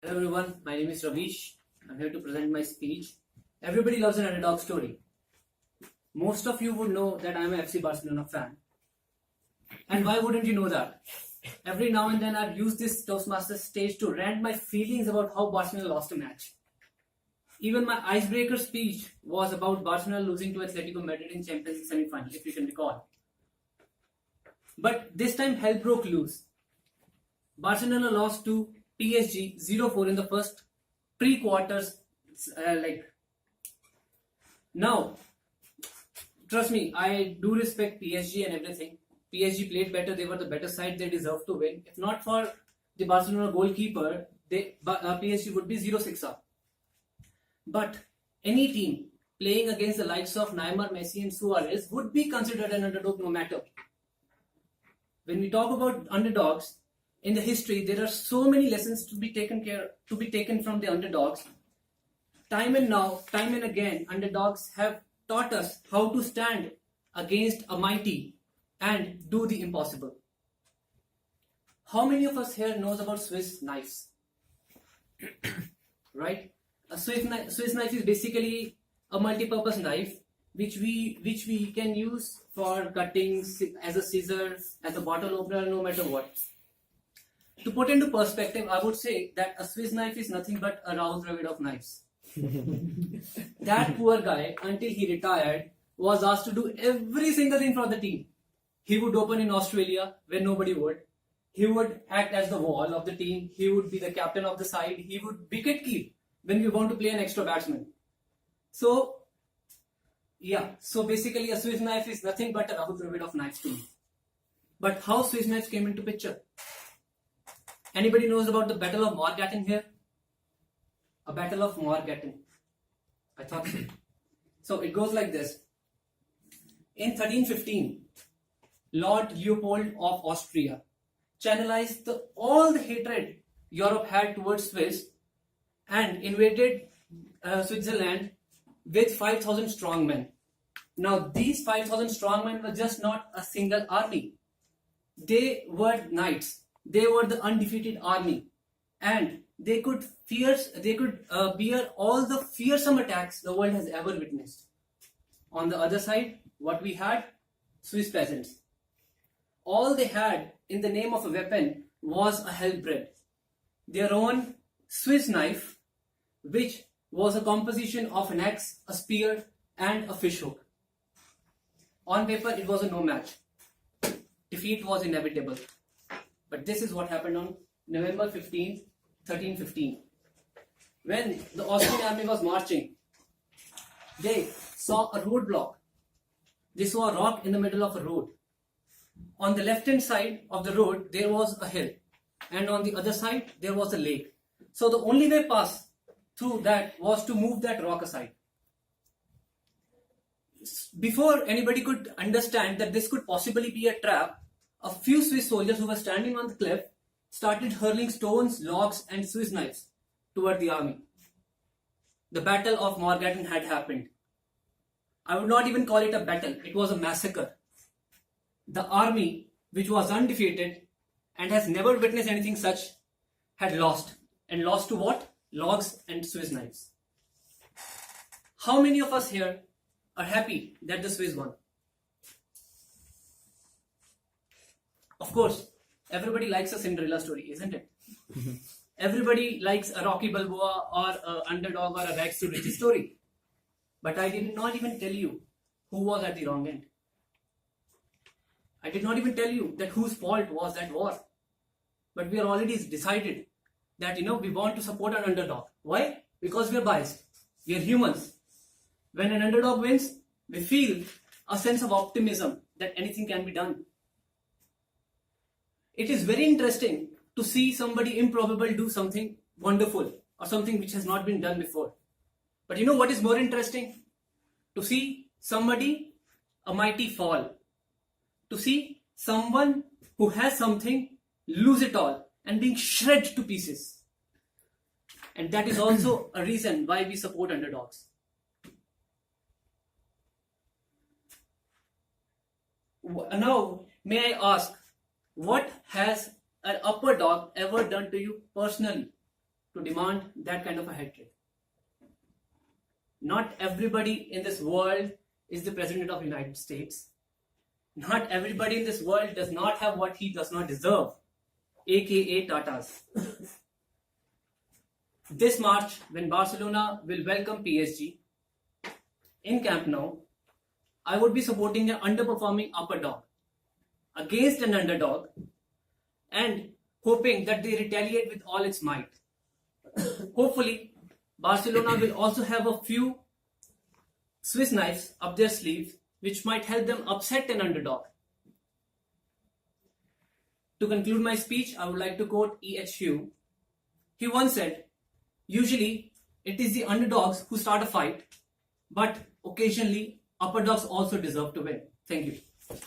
Hello everyone, my name is Ravish. I'm here to present my speech. Everybody loves an underdog story. Most of you would know that I'm an FC Barcelona fan. And why wouldn't you know that? Every now and then I've used this Toastmasters stage to rant my feelings about how Barcelona lost a match. Even my icebreaker speech was about Barcelona losing to Atletico Madrid in Champions League semi-final, if you can recall. But this time hell broke loose. Barcelona lost to PSG 0-4 in the first pre-quarters. Now, trust me, I do respect PSG and everything. PSG played better, they were the better side, they deserved to win. If not for the Barcelona goalkeeper, PSG would be 0-6 up. But any team playing against the likes of Neymar, Messi and Suarez would be considered an underdog no matter. When we talk about underdogs, in the history, there are so many lessons to be taken from the underdogs. Time and again, underdogs have taught us how to stand against a mighty and do the impossible. How many of us here knows about Swiss knives? Right? A Swiss knife is basically a multi-purpose knife which we can use for cutting, as a scissor, as a bottle opener, no matter what. To put into perspective, I would say that a Swiss knife is nothing but a Raoul Dravid of knives. That poor guy, until he retired, was asked to do every single thing for the team. He would open in Australia where nobody would. He would act as the wall of the team. He would be the captain of the side. He would wicket keep when we want to play an extra batsman. So basically a Swiss knife is nothing but a Raoul Dravid of knives to me. But how Swiss knives came into picture? Anybody knows about the Battle of Morgarten here? A Battle of Morgarten. I thought so. So it goes like this. In 1315, Lord Leopold of Austria channelized all the hatred Europe had towards Swiss and invaded Switzerland with 5,000 strong men. Now these 5,000 strong men were just not a single army. They were knights. They were the undefeated army, and they could bear all the fearsome attacks the world has ever witnessed. On the other side, what we had? Swiss peasants. All they had in the name of a weapon was a halberd, their own Swiss knife, which was a composition of an axe, a spear, and a fishhook. On paper, it was a no match. Defeat was inevitable. But this is what happened on November 15th, 1315. When the Austrian army was marching, they saw a roadblock. They saw a rock in the middle of a road. On the left hand side of the road, there was a hill. And on the other side, there was a lake. So the only way pass through that was to move that rock aside. Before anybody could understand that this could possibly be a trap, a few Swiss soldiers who were standing on the cliff started hurling stones, logs and Swiss knives toward the army. The Battle of Morgarten had happened. I would not even call it a battle, it was a massacre. The army, which was undefeated and has never witnessed anything such, had lost. And lost to what? Logs and Swiss knives. How many of us here are happy that the Swiss won? Of course, everybody likes a Cinderella story, isn't it? Everybody likes a Rocky Balboa or an underdog or a rags to riches story. But I did not even tell you who was at the wrong end. I did not even tell you that whose fault was that war. But we are already decided that we want to support an underdog. Why? Because we are biased. We are humans. When an underdog wins, we feel a sense of optimism that anything can be done. It is very interesting to see somebody improbable do something wonderful or something which has not been done before. But you know what is more interesting? To see somebody, a mighty fall. To see someone who has something lose it all and being shredded to pieces. And that is also a reason why we support underdogs. Now, may I ask, what has an upper dog ever done to you personally? to demand that kind of a hat-trick. Not everybody in this world is the President of the United States. Not everybody in this world does not have what he does not deserve, aka Tatas. This March, when Barcelona will welcome PSG in Camp Nou, I would be supporting an underperforming upper dog against an underdog and hoping that they retaliate with all its might. Hopefully, Barcelona will also have a few Swiss knives up their sleeves which might help them upset an underdog. To conclude my speech, I would like to quote E.H. Hugh. He once said, "Usually, it is the underdogs who start a fight, but occasionally, upper dogs also deserve to win." Thank you.